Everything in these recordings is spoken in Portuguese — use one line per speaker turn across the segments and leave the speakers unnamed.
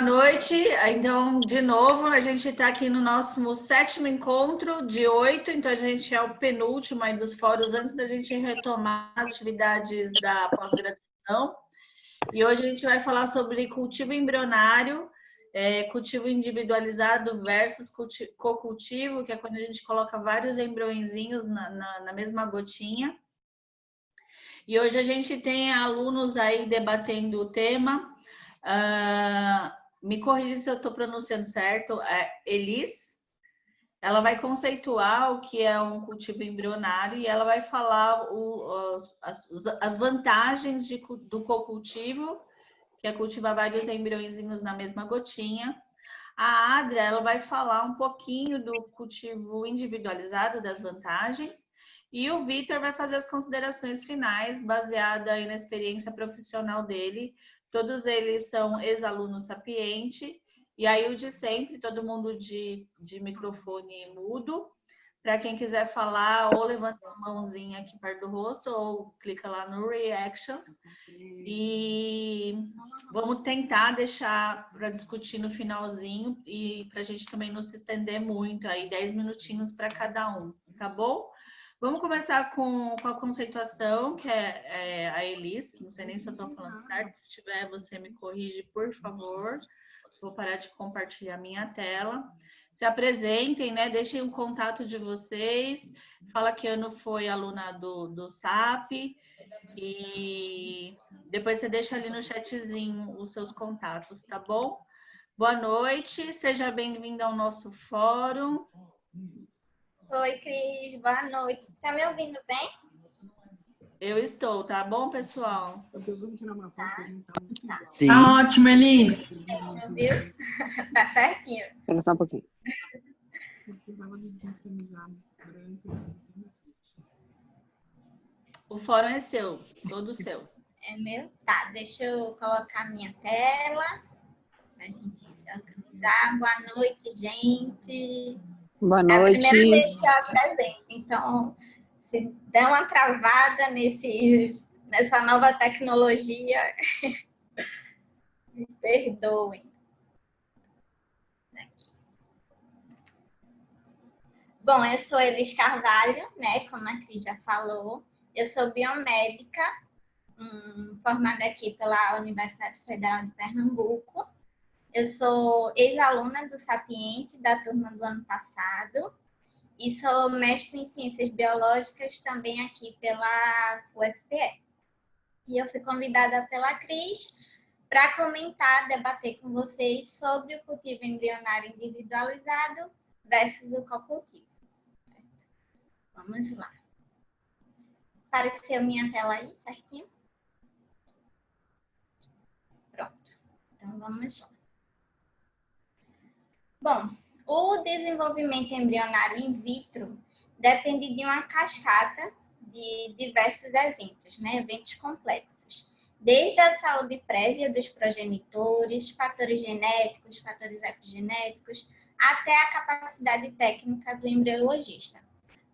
noite. Então, de novo, a gente está aqui no nosso 7º encontro de 8, então a gente é o penúltimo aí dos fóruns antes da gente retomar as atividades da pós-graduação. E hoje a gente vai falar sobre cultivo embrionário, cultivo individualizado versus co-cultivo, que é quando a gente coloca vários embriõezinhos na mesma gotinha. E hoje a gente tem alunos aí debatendo o tema. Me corrija se eu estou pronunciando certo, Elis. Ela vai conceituar o que é um cultivo embrionário e ela vai falar as vantagens do co-cultivo, que é cultivar vários embriõezinhos na mesma gotinha. A Adria, ela vai falar um pouquinho do cultivo individualizado, das vantagens, e o Vitor vai fazer as considerações finais, baseada aí na experiência profissional dele. Todos eles são ex-alunos Sapiente, e aí o de sempre, todo mundo de microfone mudo. Para quem quiser falar, ou levanta a mãozinha aqui perto do rosto, ou clica lá no Reactions. E vamos tentar deixar para discutir no finalzinho, e para a gente também não se estender muito, aí 10 minutinhos para cada um, tá bom? Vamos começar com a conceituação, que é a Elis. Não sei nem se eu estou falando certo. Se tiver, você me corrige, por favor. Vou parar de compartilhar minha tela. Se apresentem, né? Deixem o contato de vocês. Fala que ano foi aluna do SAP. E depois você deixa ali no chatzinho os seus contatos, tá bom? Boa noite, seja bem-vindo ao nosso fórum.
Oi, Cris, boa noite. Tá me ouvindo bem?
Eu estou, tá bom, pessoal?
Tá.
Sim.
Tá ótimo, Elis.
Me ouviu? Tá certinho.
Espera só um pouquinho.
O fórum é seu, todo seu.
É meu? Tá, deixa eu colocar minha tela pra gente se organizar. Boa noite, gente.
Boa
É a
noite.
primeira vez que eu apresento, então se der uma travada nessa nova tecnologia, me perdoem. Aqui. Bom, eu sou Elis Carvalho, né? Como a Cris já falou. Eu sou biomédica, formada aqui pela Universidade Federal de Pernambuco. Eu sou ex-aluna do Sapiente, da turma do ano passado. E sou mestre em Ciências Biológicas também aqui pela UFPE. E eu fui convidada pela Cris para comentar, debater com vocês sobre o cultivo embrionário individualizado versus o co-cultivo. Vamos lá. Apareceu minha tela aí, certinho? Pronto. Então, vamos lá. Bom, o desenvolvimento embrionário in vitro depende de uma cascata de diversos eventos, né? Eventos complexos. Desde a saúde prévia dos progenitores, fatores genéticos, fatores epigenéticos, até a capacidade técnica do embriologista.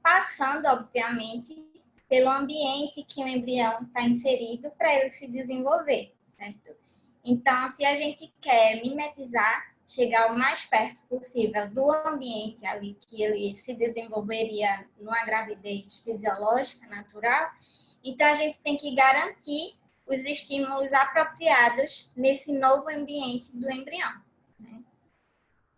Passando, obviamente, pelo ambiente que o embrião está inserido para ele se desenvolver, certo? Então, se a gente quer mimetizar, chegar o mais perto possível do ambiente ali que ele se desenvolveria numa gravidez fisiológica, natural, então a gente tem que garantir os estímulos apropriados nesse novo ambiente do embrião, né?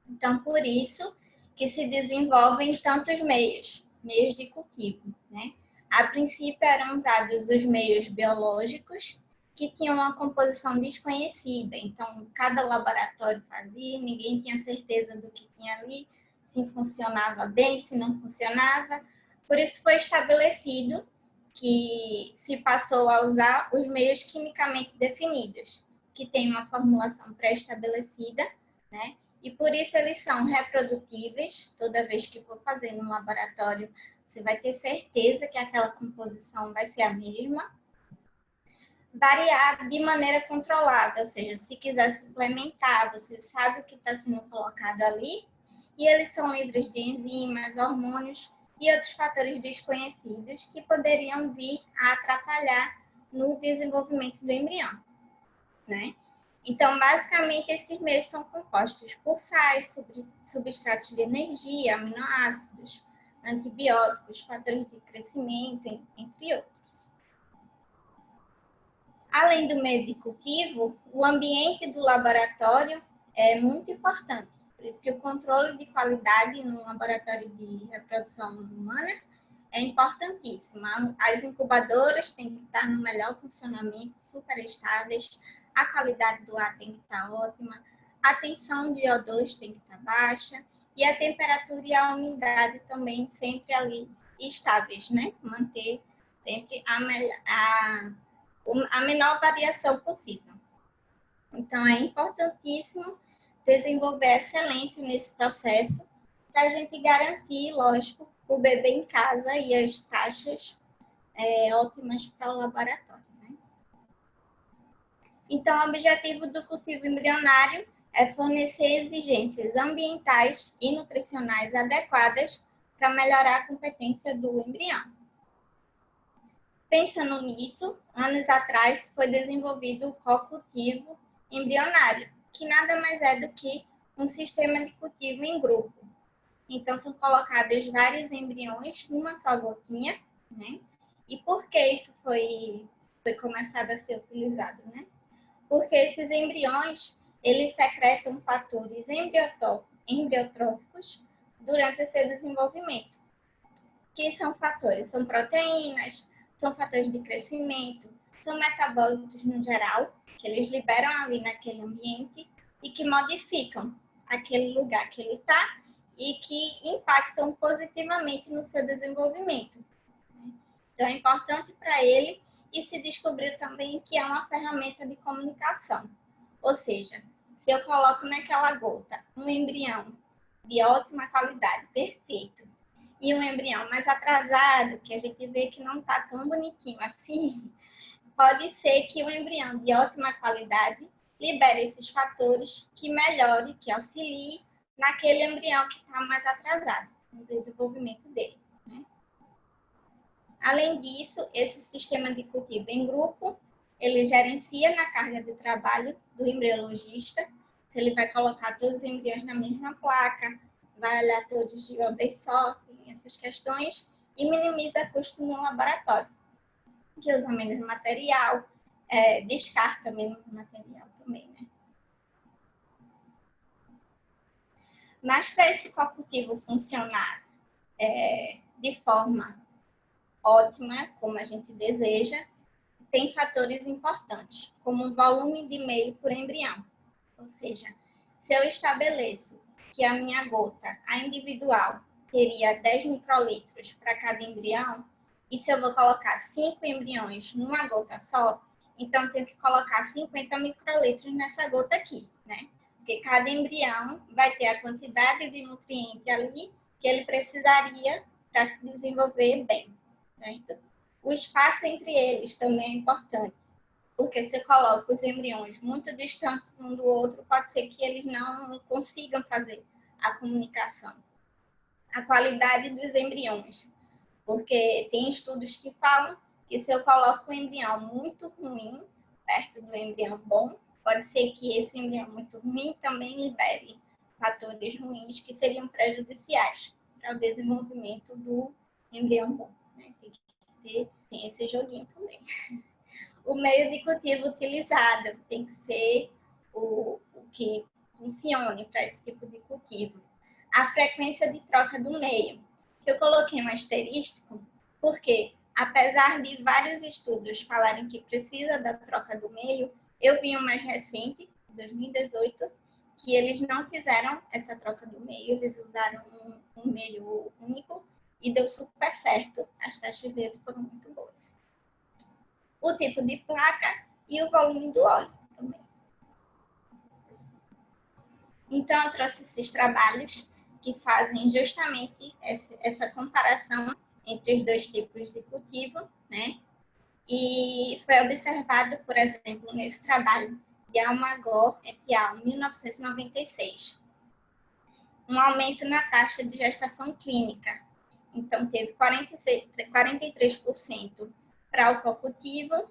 Então, por isso que se desenvolvem tantos meios de cultivo, né? A princípio eram usados os meios biológicos, que tinham uma composição desconhecida. Então, cada laboratório fazia, ninguém tinha certeza do que tinha ali, se funcionava bem, se não funcionava. Por isso foi estabelecido que se passou a usar os meios quimicamente definidos, que têm uma formulação pré-estabelecida, né? E por isso eles são reprodutíveis. Toda vez que for fazer no laboratório, você vai ter certeza que aquela composição vai ser a mesma. Variar de maneira controlada, ou seja, se quiser suplementar, você sabe o que está sendo colocado ali, e eles são livres de enzimas, hormônios e outros fatores desconhecidos que poderiam vir a atrapalhar no desenvolvimento do embrião, né? Então, basicamente, esses meios são compostos por sais, substratos de energia, aminoácidos, antibióticos, fatores de crescimento, entre outros. Além do meio de cultivo, o ambiente do laboratório é muito importante. Por isso que o controle de qualidade no laboratório de reprodução humana é importantíssimo. As incubadoras têm que estar no melhor funcionamento, super estáveis, a qualidade do ar tem que estar ótima, a tensão de O2 tem que estar baixa e a temperatura e a umidade também sempre ali estáveis, né? Manter sempre a menor variação possível. Então, é importantíssimo desenvolver excelência nesse processo para a gente garantir, lógico, o bebê em casa e as taxas ótimas para o laboratório. Né? Então, o objetivo do cultivo embrionário é fornecer exigências ambientais e nutricionais adequadas para melhorar a competência do embrião. Pensando nisso, anos atrás foi desenvolvido o co-cultivo embrionário, que nada mais é do que um sistema de cultivo em grupo. Então, são colocados vários embriões numa só gotinha, né? E por que isso foi começado a ser utilizado, né? Porque esses embriões, eles secretam fatores embriotróficos durante o seu desenvolvimento. Que são fatores? São proteínas, são fatores de crescimento, são metabólitos no geral, que eles liberam ali naquele ambiente e que modificam aquele lugar que ele está e que impactam positivamente no seu desenvolvimento. Então, é importante para ele e se descobriu também que é uma ferramenta de comunicação. Ou seja, se eu coloco naquela gota um embrião de ótima qualidade, perfeito, e um embrião mais atrasado, que a gente vê que não está tão bonitinho assim, pode ser que o embrião de ótima qualidade libere esses fatores que melhore, que auxilie naquele embrião que está mais atrasado no desenvolvimento dele. Né? Além disso, esse sistema de cultivo em grupo, ele gerencia na carga de trabalho do embriologista, se ele vai colocar todos os embriões na mesma placa, vai olhar todos de uma vez só, essas questões, e minimiza custos no laboratório, que usa menos material, descarta menos material também, né? Mas para esse co-cultivo funcionar de forma ótima, como a gente deseja, tem fatores importantes, como o volume de meio por embrião. Ou seja, se eu estabeleço que a minha gota, a individual, teria 10 microlitros para cada embrião, e se eu vou colocar 5 embriões numa gota só, então eu tenho que colocar 50 microlitros nessa gota aqui, né? Porque cada embrião vai ter a quantidade de nutriente ali que ele precisaria para se desenvolver bem, certo? O espaço entre eles também é importante, porque se eu coloco os embriões muito distantes um do outro, pode ser que eles não consigam fazer a comunicação. A qualidade dos embriões, porque tem estudos que falam que se eu coloco um embrião muito ruim perto do embrião bom, pode ser que esse embrião muito ruim também libere fatores ruins que seriam prejudiciais para o desenvolvimento do embrião bom. Né? Tem esse joguinho também. O meio de cultivo utilizado tem que ser o que funcione para esse tipo de cultivo. A frequência de troca do meio. Eu coloquei um asterístico porque, apesar de vários estudos falarem que precisa da troca do meio, eu vi um mais recente, 2018, que eles não fizeram essa troca do meio, eles usaram um meio único e deu super certo. As taxas deles foram muito boas. O tipo de placa e o volume do óleo também. Então, eu trouxe esses trabalhos que fazem justamente essa comparação entre os dois tipos de cultivo, né? E foi observado, por exemplo, nesse trabalho de Almagor et al., 1996, um aumento na taxa de gestação clínica. Então, teve 43% para o co-cultivo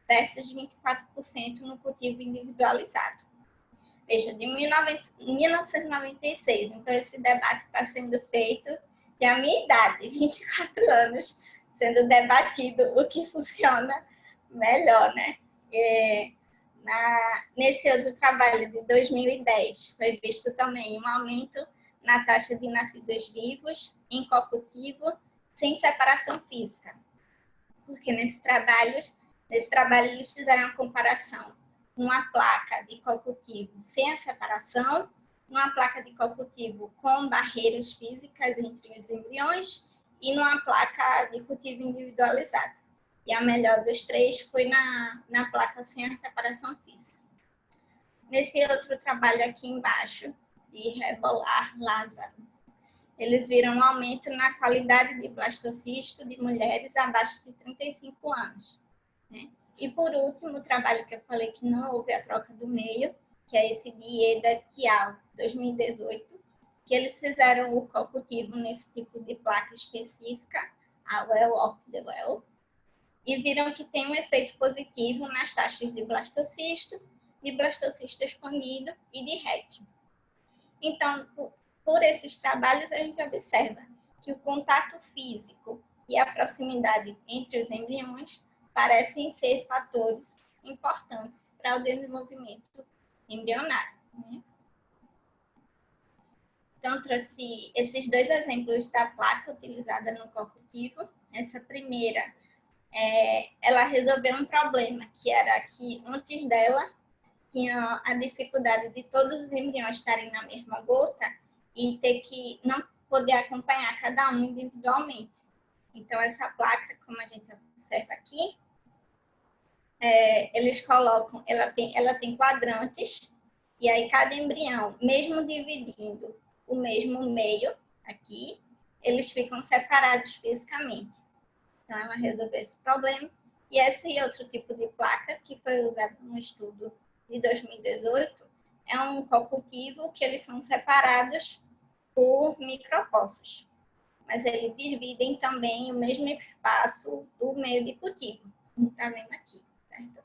versus 24% no cultivo individualizado. Veja, de 1996. Então, esse debate está sendo feito, tem a minha idade, 24 anos, sendo debatido o que funciona melhor, né? Nesse outro trabalho de 2010, foi visto também um aumento na taxa de nascidos vivos em co-cultivo sem separação física. Porque nesse trabalho eles fizeram a comparação uma placa de co-cultivo sem a separação, uma placa de co-cultivo com barreiras físicas entre os embriões e numa placa de cultivo individualizado. E a melhor dos três foi na placa sem a separação física. Nesse outro trabalho aqui embaixo, de Rebolar Lázaro, eles viram um aumento na qualidade de blastocisto de mulheres abaixo de 35 anos. Né? E, por último, o trabalho que eu falei que não houve a troca do meio, que é esse de Ieda et al., 2018, que eles fizeram o co-cultivo nesse tipo de placa específica, a Well of the Well, e viram que tem um efeito positivo nas taxas de blastocisto expandido e de rete. Então, por esses trabalhos, a gente observa que o contato físico e a proximidade entre os embriões parecem ser fatores importantes para o desenvolvimento embrionário. Né? Então, trouxe esses dois exemplos da placa utilizada no co-cultivo. Essa primeira, ela resolveu um problema, que era que antes dela tinha a dificuldade de todos os embriões estarem na mesma gota e ter que não poder acompanhar cada um individualmente. Então, essa placa, como a gente observa aqui, eles colocam, ela tem quadrantes, e aí cada embrião, mesmo dividindo o mesmo meio aqui, eles ficam separados fisicamente. Então, ela resolveu esse problema. E esse outro tipo de placa, que foi usado no estudo de 2018, é um co-cultivo que eles são separados por micropócios. Mas eles dividem também o mesmo espaço do meio de cultivo. Está vendo aqui, certo?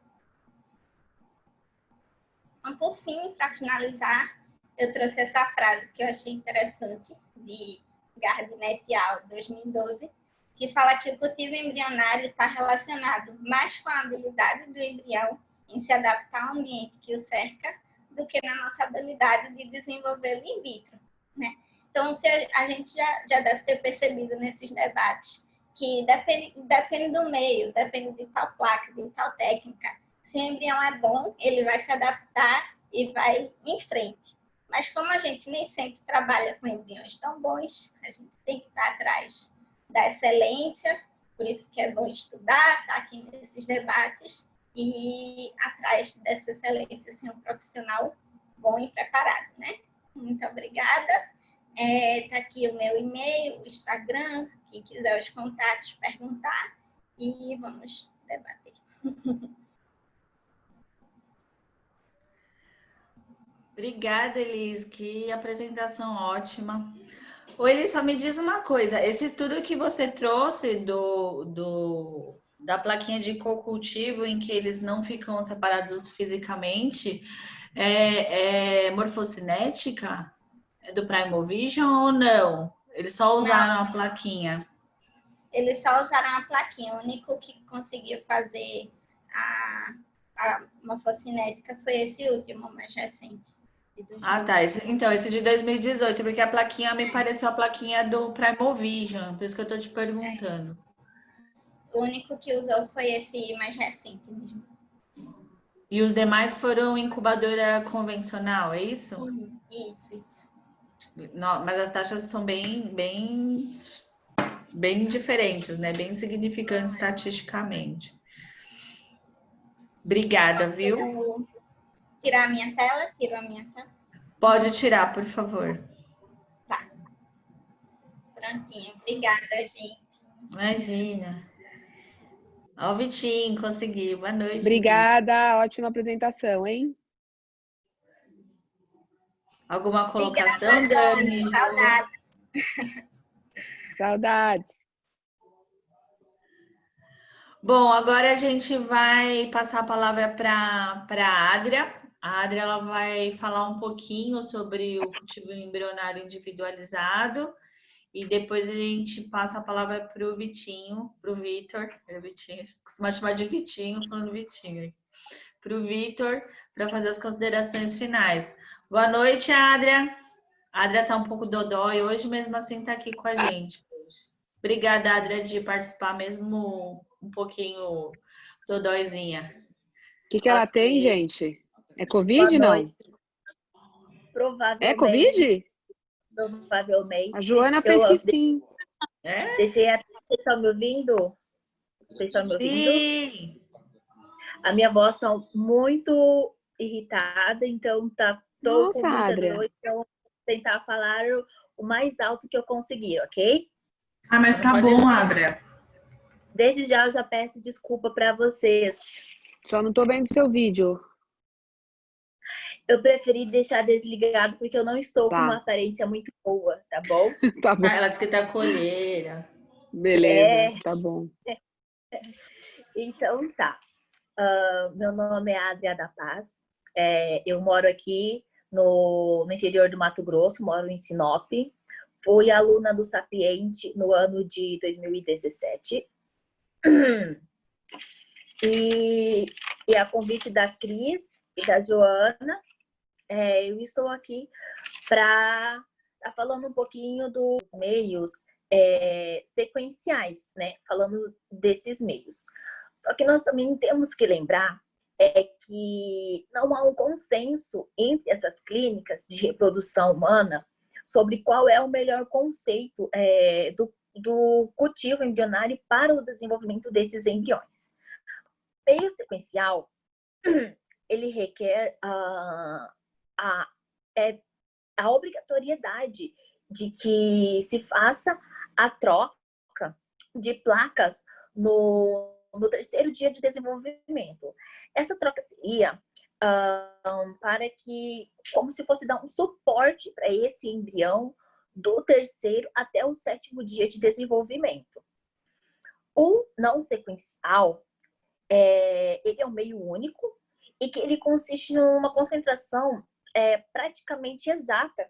Então, por fim, para finalizar, eu trouxe essa frase que eu achei interessante, de Gardner et al., 2012, que fala que o cultivo embrionário está relacionado mais com a habilidade do embrião em se adaptar ao ambiente que o cerca do que na nossa habilidade de desenvolvê-lo in vitro. Né? Então, a gente já deve ter percebido nesses debates que depende do meio, depende de tal placa, de tal técnica. Se o embrião é bom, ele vai se adaptar e vai em frente. Mas como a gente nem sempre trabalha com embriões tão bons, a gente tem que estar atrás da excelência, por isso que é bom estudar, estar aqui nesses debates e atrás dessa excelência, ser um profissional bom e preparado, né? Muito obrigada. Tá aqui o meu e-mail, o Instagram, quem quiser os contatos, perguntar e vamos debater.
Obrigada, Elis, que apresentação ótima. Ô, Elis, só me diz uma coisa, esse estudo que você trouxe da plaquinha de co-cultivo em que eles não ficam separados fisicamente, é morfocinética? É do Primovision ou não? Eles só usaram a plaquinha?
Eles só usaram a plaquinha. O único que conseguiu fazer a morfocinética foi esse último, mais recente.
Ah, tá. Então, esse de 2018, porque a plaquinha me pareceu a plaquinha do Primovision, por isso que eu tô te perguntando.
O único que usou foi esse mais recente mesmo.
E os demais foram incubadora convencional, é isso?
Sim, isso.
Não, mas as taxas são bem diferentes, né? Bem significantes estatisticamente. Obrigada, viu?
Tirar a minha tela? Tiro a minha tela?
Pode tirar, por favor.
Tá. Prontinho. Obrigada, gente.
Imagina. Ó, o Vitinho conseguiu. Boa noite.
Obrigada, ótima apresentação, hein?
Alguma colocação, Dani?
Saudades.
Saudades.
Bom, agora a gente vai passar a palavra para a Adria, A Adri ela vai falar um pouquinho sobre o cultivo embrionário individualizado e depois a gente passa a palavra para o Vitinho, para o Vitor, Vitinho, costuma chamar de Vitinho, falando Vitinho, para o Vitor, para fazer as considerações finais. Boa noite, Adria. A Adria está um pouco dodói hoje, mesmo assim está aqui com a gente. Obrigada, Adria, de participar mesmo um pouquinho dodóizinha.
O que ela tem, gente? É Covid,
Boa
não?
noite.
É Covid?
Provavelmente.
A Joana fez que sim.
Deixei a... Vocês estão me ouvindo? Vocês estão me ouvindo?
Sim.
A minha voz está muito irritada, então tô
Nossa,
com muita
Adria.
dor, então vou tentar falar o mais alto que eu conseguir, ok?
Ah, mas tá bom, Adria.
Desde já eu já peço desculpa para vocês.
Só não tô vendo seu vídeo.
Eu preferi deixar desligado porque eu não estou com uma aparência muito boa, tá bom?
Tá bom.
Ela disse que tá colheira.
Beleza, tá bom.
Então tá. Meu nome é Adria da Paz. Eu moro aqui no interior do Mato Grosso, moro em Sinop. Fui aluna do Sapiente no ano de 2017. E a convite da Cris e da Joana, eu estou aqui para estar falando um pouquinho dos meios sequenciais, né? Falando desses meios. Só que nós também temos que lembrar que não há um consenso entre essas clínicas de reprodução humana sobre qual é o melhor conceito do cultivo embrionário para o desenvolvimento desses embriões. O meio sequencial, ele requer a obrigatoriedade de que se faça a troca de placas no terceiro dia de desenvolvimento. Essa troca seria para que, como se fosse dar um suporte para esse embrião do terceiro até o sétimo dia de desenvolvimento. O não sequencial, ele é um meio único e que ele consiste numa concentração praticamente exata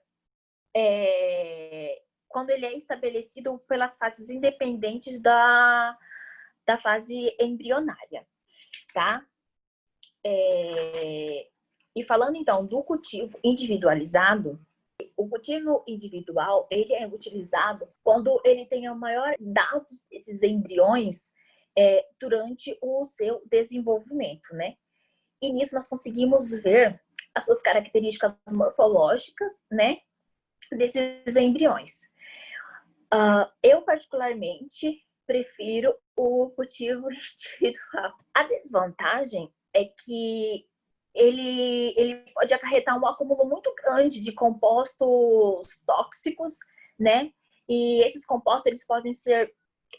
quando ele é estabelecido pelas fases independentes da fase embrionária, tá? E falando então do cultivo individualizado, o cultivo individual ele é utilizado quando ele tem a maior dados desses embriões durante o seu desenvolvimento, né? E nisso nós conseguimos ver as suas características morfológicas, né, desses embriões. Eu particularmente prefiro o cultivo individual. A desvantagem é que ele pode acarretar um acúmulo muito grande de compostos tóxicos, né? E esses compostos eles podem ser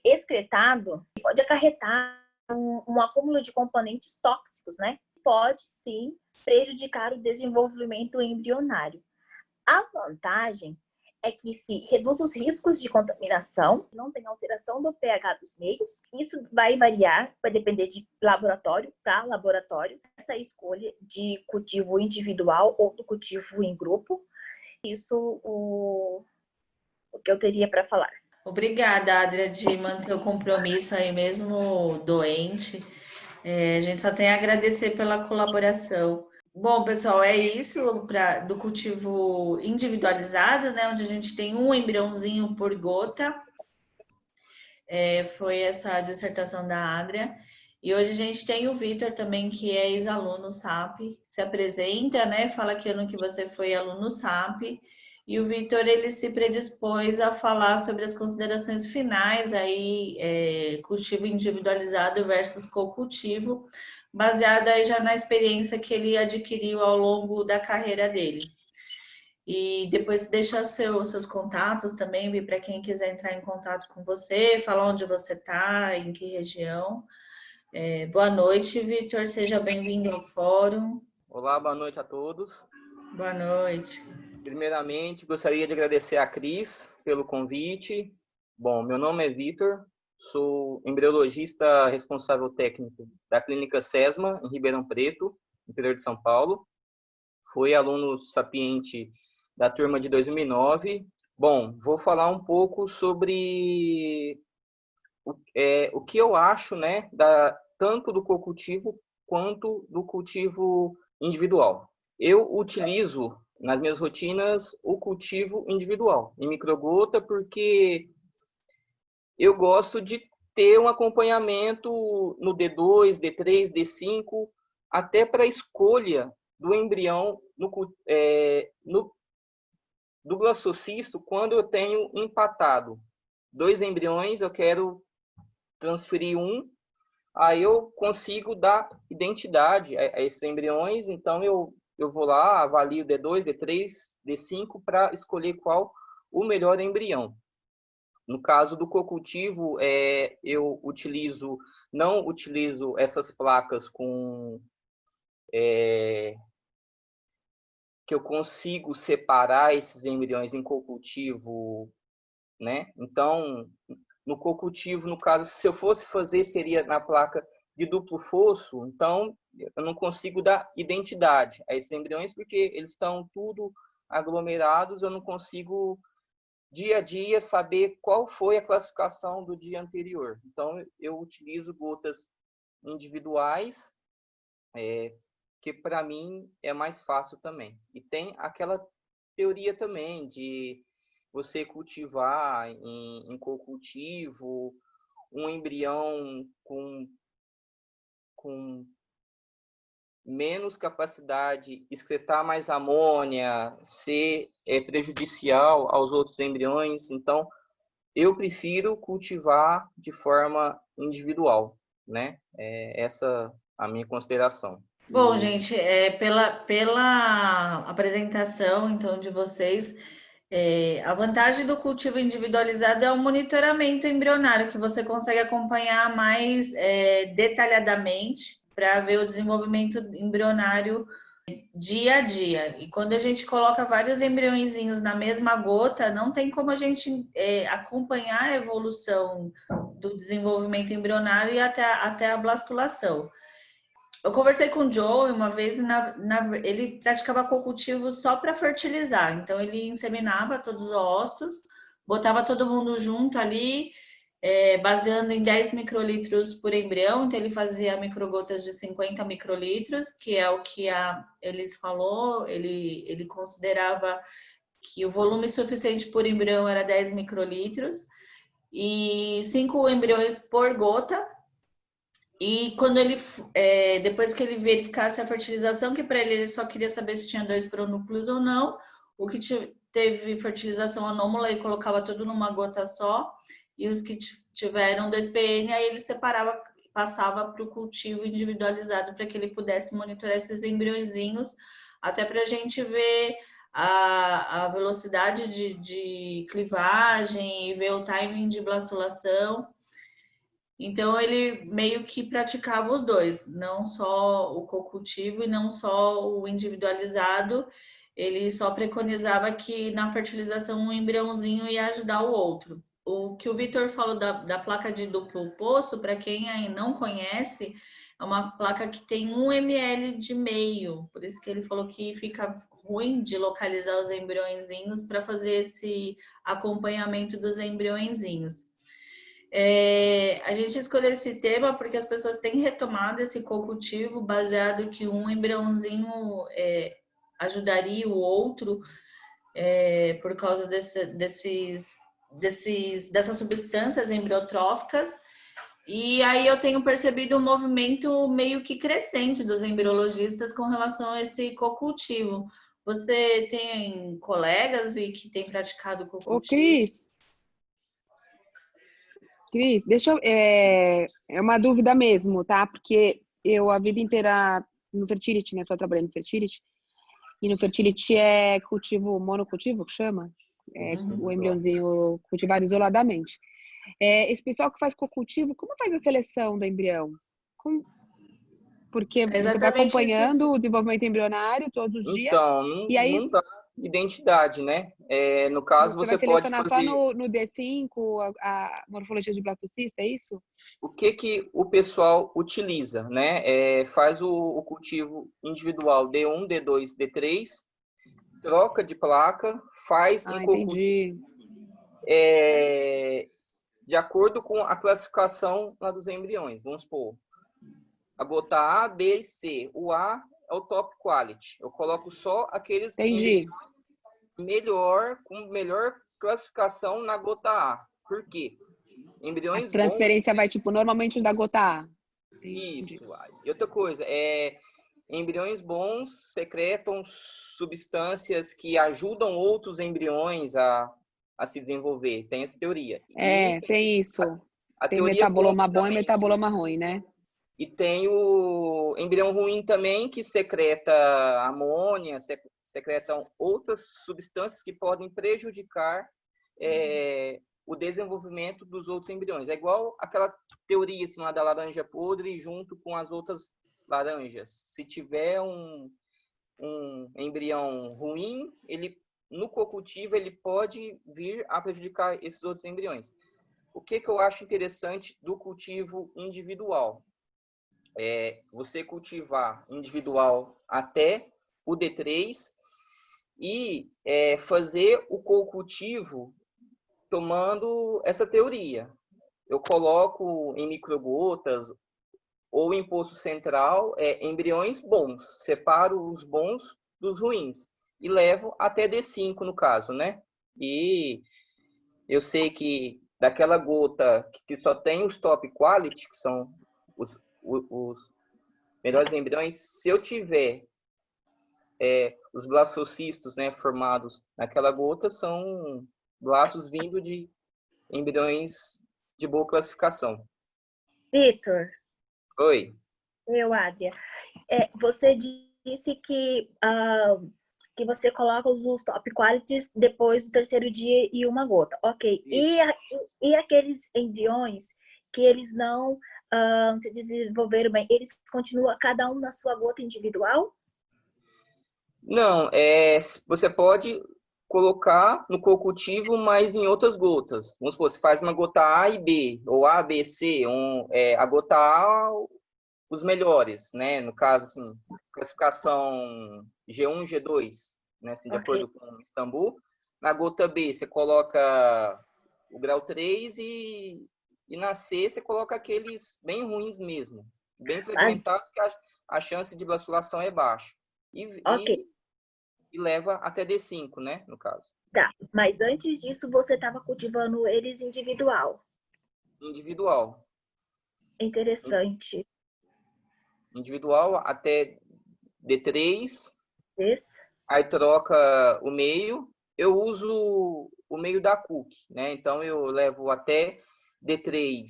excretados, pode acarretar um acúmulo de componentes tóxicos, né? Pode sim prejudicar o desenvolvimento embrionário. A vantagem é que se reduz os riscos de contaminação, não tem alteração do pH dos meios. Isso vai variar, vai depender de laboratório para laboratório, essa escolha de cultivo individual ou do cultivo em grupo. Isso o que eu teria para falar.
Obrigada, Adria, de manter o compromisso aí mesmo doente. A gente só tem a agradecer pela colaboração. Bom, pessoal, é isso do cultivo individualizado, né? Onde a gente tem um embriãozinho por gota. Foi essa a dissertação da Adria. E hoje a gente tem o Vitor também, que é ex-aluno SAP. Se apresenta, né? Fala que ano que você foi aluno SAP. E o Vitor, ele se predispôs a falar sobre as considerações finais aí, cultivo individualizado versus co-cultivo, baseado aí já na experiência que ele adquiriu ao longo da carreira dele. E depois deixa seus contatos também, para quem quiser entrar em contato com você, falar onde você está, em que região. Boa noite, Vitor, seja bem-vindo ao fórum.
Olá, boa noite a todos.
Boa noite.
Primeiramente, gostaria de agradecer a Cris pelo convite. Bom, meu nome é Vitor, sou embriologista responsável técnico da Clínica SESMA, em Ribeirão Preto, interior de São Paulo. foi aluno sapiente da turma de 2009. Bom, vou falar um pouco sobre o que eu acho, né, tanto do cocultivo quanto do cultivo individual. Eu utilizo nas minhas rotinas o cultivo individual, em microgota, porque eu gosto de ter um acompanhamento no D2, D3, D5, até para a escolha do embrião do blastocisto, quando eu tenho empatado 2 embriões, eu quero transferir um, aí eu consigo dar identidade a esses embriões, então eu vou lá, avalio D2, D3, D5 para escolher qual o melhor embrião. No caso do cocultivo, eu não utilizo essas placas que eu consigo separar esses embriões em cocultivo, né? Então, no cocultivo, no caso, se eu fosse fazer, seria na placa de duplo fosso, então eu não consigo dar identidade a esses embriões, porque eles estão tudo aglomerados, eu não consigo dia a dia saber qual foi a classificação do dia anterior. Então, eu utilizo gotas individuais, que para mim é mais fácil também. E tem aquela teoria também de você cultivar em cocultivo um embrião com menos capacidade, excretar mais amônia, ser prejudicial aos outros embriões. Então, eu prefiro cultivar de forma individual, né? Essa a minha consideração.
Bom, gente, pela apresentação, então, de vocês, a vantagem do cultivo individualizado é o monitoramento embrionário, que você consegue acompanhar mais detalhadamente para ver o desenvolvimento embrionário dia a dia. E quando a gente coloca vários embriõezinhos na mesma gota, não tem como a gente acompanhar a evolução do desenvolvimento embrionário e até a blastulação. Eu conversei com o Joe uma vez e ele praticava cocultivo só para fertilizar. Então, ele inseminava todos os óvulos, botava todo mundo junto ali, baseando em 10 microlitros por embrião. Então, ele fazia microgotas de 50 microlitros, que é o que eles falou. Ele considerava que o volume suficiente por embrião era 10 microlitros e 5 embriões por gota. E quando depois que ele verificasse a fertilização, que para ele só queria saber se tinha 2 pronúcleos ou não, o que teve fertilização anômala, ele colocava tudo numa gota só, e os que tiveram 2 PN, aí ele separava, passava para o cultivo individualizado, para que ele pudesse monitorar esses embriõezinhos, até para a gente ver a velocidade de clivagem e ver o timing de blastulação. Então, ele meio que praticava os dois, não só o cocultivo e não só o individualizado. Ele só preconizava que na fertilização um embriãozinho ia ajudar o outro. O que o Vitor falou da placa de duplo poço, para quem ainda não conhece, é uma placa que tem 1 ml de meio. Por isso que ele falou que fica ruim de localizar os embriõezinhos para fazer esse acompanhamento dos embriõezinhos. A gente escolheu esse tema porque as pessoas têm retomado esse cocultivo baseado que um embriãozinho ajudaria o outro por causa dessas substâncias embriotróficas. E aí eu tenho percebido um movimento meio que crescente dos embriologistas com relação a esse cocultivo. Você tem colegas, Vi, que têm praticado cocultivo?
Ô, Cris, deixa eu. É uma dúvida mesmo, tá? Porque eu a vida inteira no fertility, né? Só trabalhando no fertility. E no fertility é cultivo monocultivo, que chama? O embriãozinho cultivado isoladamente. Esse pessoal que faz cocultivo, como faz a seleção do embrião? Porque você vai acompanhando o desenvolvimento embrionário todos os dias.
Então,
E aí...
não dá identidade, né? No caso,
Você vai
você pode
selecionar
fazer...
só no D5 a morfologia de blastocista, é isso?
O que o pessoal utiliza, né? Faz o cultivo individual D1, D2, D3, troca de placa, faz em
Entendi.
de acordo com a classificação lá dos embriões. Vamos supor, a gota A, B e C. O A é o top quality. Eu coloco só aqueles
Entendi.
embriões com melhor classificação na gota A. Por quê?
A
Embriões bons...
transferência vai, tipo, normalmente os da gota A. Entendi.
Isso. E outra coisa, embriões bons secretam substâncias que ajudam outros embriões a se desenvolver. Tem essa teoria.
Tem isso.
A
Tem
teoria
metaboloma bom e
também,
metaboloma ruim, né?
e tem o embrião ruim também, que secreta amônia, secretam outras substâncias que podem prejudicar o desenvolvimento dos outros embriões. É igual aquela teoria assim, lá da laranja podre junto com as outras laranjas. Se tiver um embrião ruim, no co-cultivo ele pode vir a prejudicar esses outros embriões. O que eu acho interessante do cultivo individual? Você cultivar individual até o D3 e fazer o co-cultivo tomando essa teoria. Eu coloco em microgotas ou em poço central embriões bons, separo os bons dos ruins e levo até D5 no caso, né? E eu sei que daquela gota que só tem os top quality, que são os melhores embriões, se eu tiver os blastocistos, né, formados naquela gota, são blastos vindo de embriões de boa classificação.
Vitor,
Oi.
Adria, você disse que você coloca os top qualities depois do terceiro dia e uma gota. Ok. E aqueles embriões que eles não se desenvolveram bem, eles continuam cada um na sua gota individual?
Não, você pode colocar no co-cultivo, mas em outras gotas. Vamos supor, você faz uma gota A e B, ou A, B, C. A gota A, os melhores, né? No caso, assim, classificação G1, G2, né? Assim, de acordo com Istambul. Na gota B, você coloca o grau 3 e na C, você coloca aqueles bem ruins mesmo. Bem fragmentados, que a chance de blastulação é baixa. E leva até D5, né? No caso.
Tá, mas antes disso, você estava cultivando eles individual.
Individual.
Interessante.
Individual até D3.
Isso.
Aí troca o meio. Eu uso o meio da Cook, né? Então eu levo até D3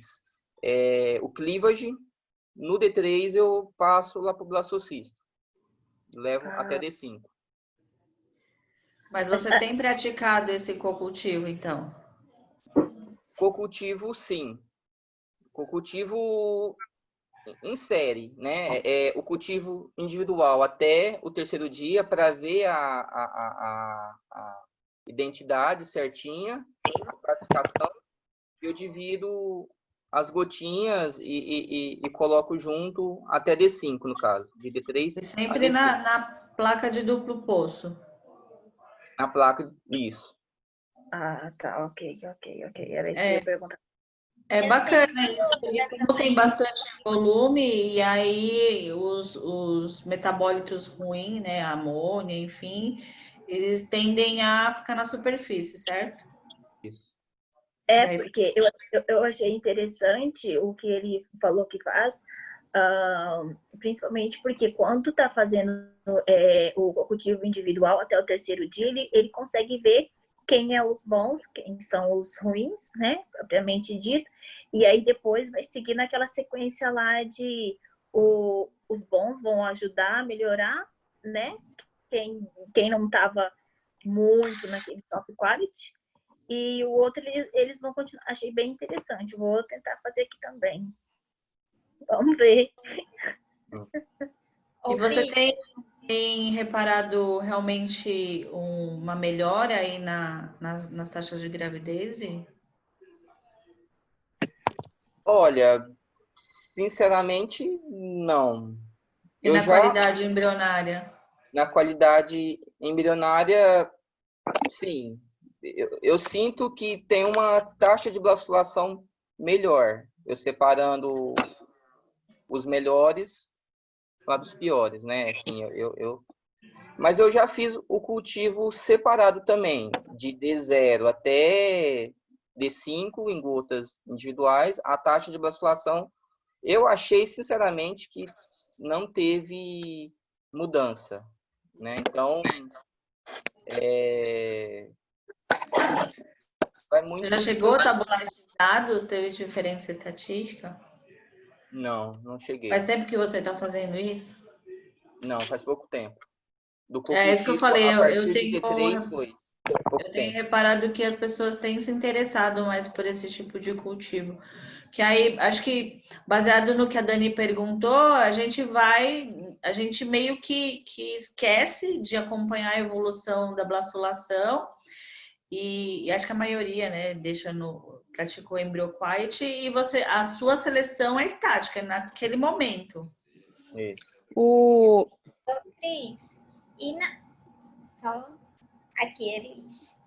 o cleavage. No D3 eu passo lá para o blastocisto. Levo até D5.
Mas você tem praticado esse co-cultivo, então?
Co-cultivo, sim. Co-cultivo em série, né? O cultivo individual até o terceiro dia para ver a identidade certinha, a classificação. Eu divido as gotinhas e coloco junto até D5, no caso, de D3
E sempre
a D5.
na placa de duplo poço.
Na placa, isso.
Ah, tá, ok. Era isso que eu ia perguntar.
É bacana isso, porque como tem bastante volume, e aí os metabólitos ruins, né, a amônia, enfim, eles tendem a ficar na superfície, certo?
Isso.
Porque eu achei interessante o que ele falou que faz, principalmente porque quando tá fazendo o cultivo individual até o terceiro dia, ele consegue ver quem é os bons, quem são os ruins, né, propriamente dito, e aí depois vai seguir naquela sequência lá de os bons vão ajudar a melhorar, né, quem não estava muito naquele top quality, e o outro eles vão continuar. Achei bem interessante, vou tentar fazer aqui também. Vamos ver.
E você tem... Tem reparado realmente uma melhora aí nas taxas de gravidez, Vi?
Olha, sinceramente, não.
E
Eu
na
já,
qualidade embrionária?
na qualidade embrionária, sim. Eu sinto que tem uma taxa de blastulação melhor. Eu separando os melhores lá dos piores, né? Assim, mas eu já fiz o cultivo separado também, de D0 até D5 em gotas individuais. A taxa de blastulação, eu achei, sinceramente, que não teve mudança, né? Então, vai
Você já
muito
chegou a tabular esses dados? Teve diferença estatística?
Não cheguei.
Faz tempo que você está fazendo isso?
Não, faz pouco tempo. Do
É isso que eu
co-cultivo,
falei.
a
Eu
partir de
tenho,
D3 foi pouco
eu tenho
tempo.
reparado que as pessoas têm se interessado mais por esse tipo de cultivo. Que aí, acho que, baseado no que a Dani perguntou, a gente meio que esquece de acompanhar a evolução da blastulação e acho que a maioria, né, pratica o embryo quiet e a sua seleção é estática é naquele momento.
Isso.
O...
Cris, e só aqui, Elis.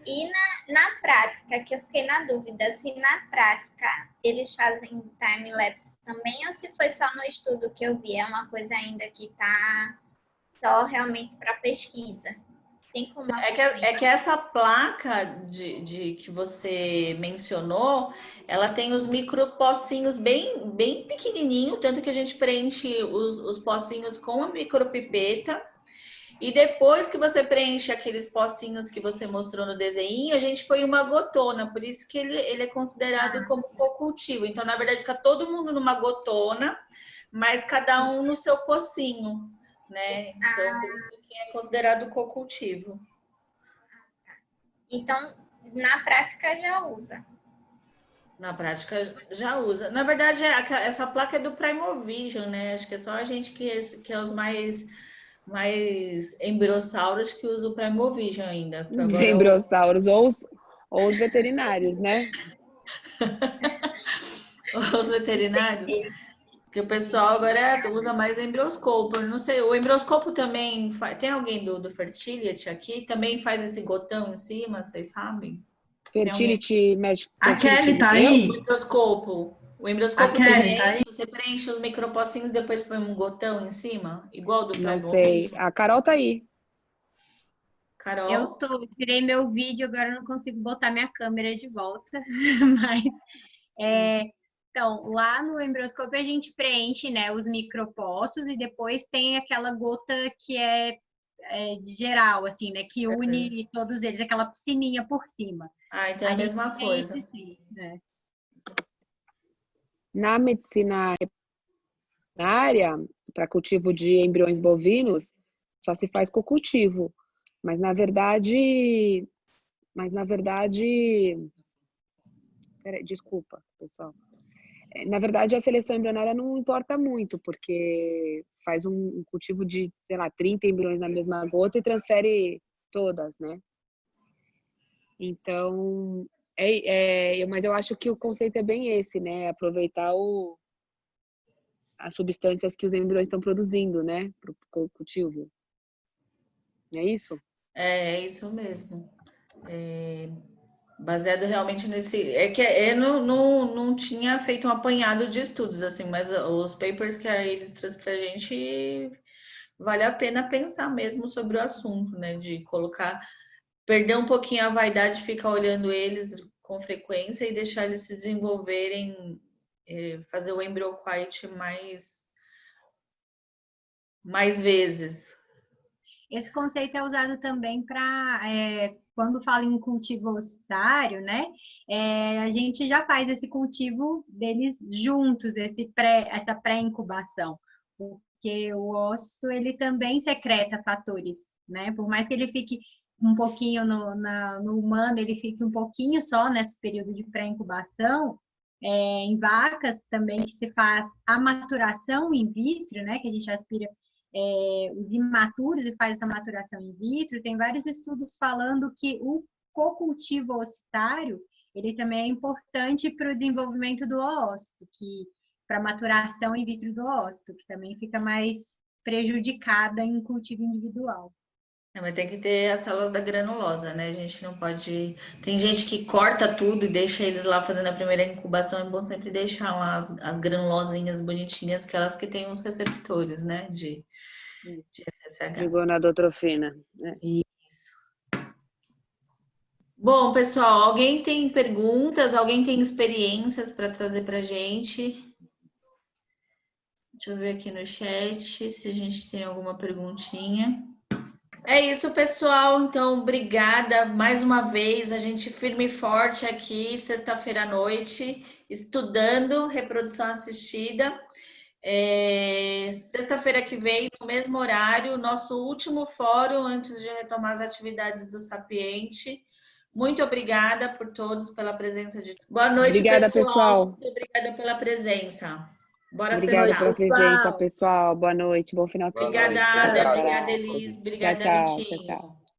E na prática, que eu fiquei na dúvida, se na prática eles fazem time-lapse também ou se foi só no estudo que eu vi, é uma coisa ainda que está só realmente para pesquisa. Tem como
É que essa placa que você mencionou, ela tem os micro pocinhos bem pequenininho, tanto que a gente preenche os pocinhos com a micropipeta. E depois que você preenche aqueles pocinhos que você mostrou no desenho, a gente põe uma gotona, por isso que ele é considerado como co-cultivo. Então, na verdade, fica todo mundo numa gotona, mas cada um no seu pocinho, né? Então, por isso que é considerado co-cultivo.
Então, na prática já usa.
Na prática já usa. Na verdade, essa placa é do Primovision, né? Acho que é só a gente que é os mais embriossauros que usa o Primovision ainda.
Os
Agora,
embriossauros ou os veterinários, né?
os veterinários, que o pessoal agora usa mais embrioscopo. Eu não sei, o embrioscopo também tem alguém do Fertility aqui? Também faz esse gotão em cima, vocês sabem? Tem alguém?
Fertility, médico,
A Kelly tá
eu?
aí?
O
A
embrioscopo
Kelly tá
também,
aí?
você preenche os micropocinhos e depois põe um gotão em cima, igual do
Não sei.
Primovision.
A Carol tá aí.
Carol?
Tirei meu vídeo, agora eu não consigo botar minha câmera de volta, mas então, lá no embrioscópio a gente preenche, né, os micropostos e depois tem aquela gota que é geral, assim, né, que une todos eles, aquela piscininha por cima.
Ah, então é a mesma coisa.
Sim, né?
Na medicina veterinária, para cultivo de embriões bovinos, só se faz co-cultivo. Mas na verdade, peraí, desculpa, pessoal. Na verdade, a seleção embrionária não importa muito, porque faz um cultivo de, sei lá, 30 embriões na mesma gota e transfere todas, né? Então, mas eu acho que o conceito é bem esse, né? Aproveitar as substâncias que os embriões estão produzindo, né? Para o cultivo. Não é isso?
É isso mesmo. Baseado realmente nesse. É que eu não tinha feito um apanhado de estudos, assim, mas os papers que eles trazem para a gente vale a pena pensar mesmo sobre o assunto, né? De perder um pouquinho a vaidade, ficar olhando eles com frequência e deixar eles se desenvolverem, fazer o embryo quiet mais vezes.
Esse conceito é usado também para, quando fala em cultivo ocitário, né? A gente já faz esse cultivo deles juntos, essa pré-incubação, porque o ócito, ele também secreta fatores, né? Por mais que ele fique um pouquinho no humano, ele fique um pouquinho só nesse período de pré-incubação, em vacas também que se faz a maturação in vitro, né? Que a gente aspira os imaturos e faz essa maturação in vitro, tem vários estudos falando que o cocultivo oocytário, ele também é importante para o desenvolvimento do oócito, que para maturação in vitro do oócito, que também fica mais prejudicada em cultivo individual.
Mas tem que ter as células da granulosa, né? A gente não pode... Tem gente que corta tudo e deixa eles lá fazendo a primeira incubação. É bom sempre deixar lá as granulosinhas bonitinhas, aquelas que têm os receptores, né? De FSH.
De gonadotrofina. Né?
Isso. Bom, pessoal, alguém tem perguntas? Alguém tem experiências para trazer para a gente? Deixa eu ver aqui no chat se a gente tem alguma perguntinha. É isso, pessoal. Então, obrigada mais uma vez. A gente firme e forte aqui, sexta-feira à noite, estudando reprodução assistida. Sexta-feira que vem, no mesmo horário, nosso último fórum antes de retomar as atividades do Sapiente. Muito obrigada por todos, pela presença de... Boa noite,
Obrigada, pessoal.
Muito obrigada pela presença. Bora
Obrigada
sextar.
pela presença, pessoal. Boa noite, bom final de semana.
Obrigada,
Obrigado.
obrigada, Elis. Obrigada,
Tchau, tchau.
Vitinho.
Tchau, tchau.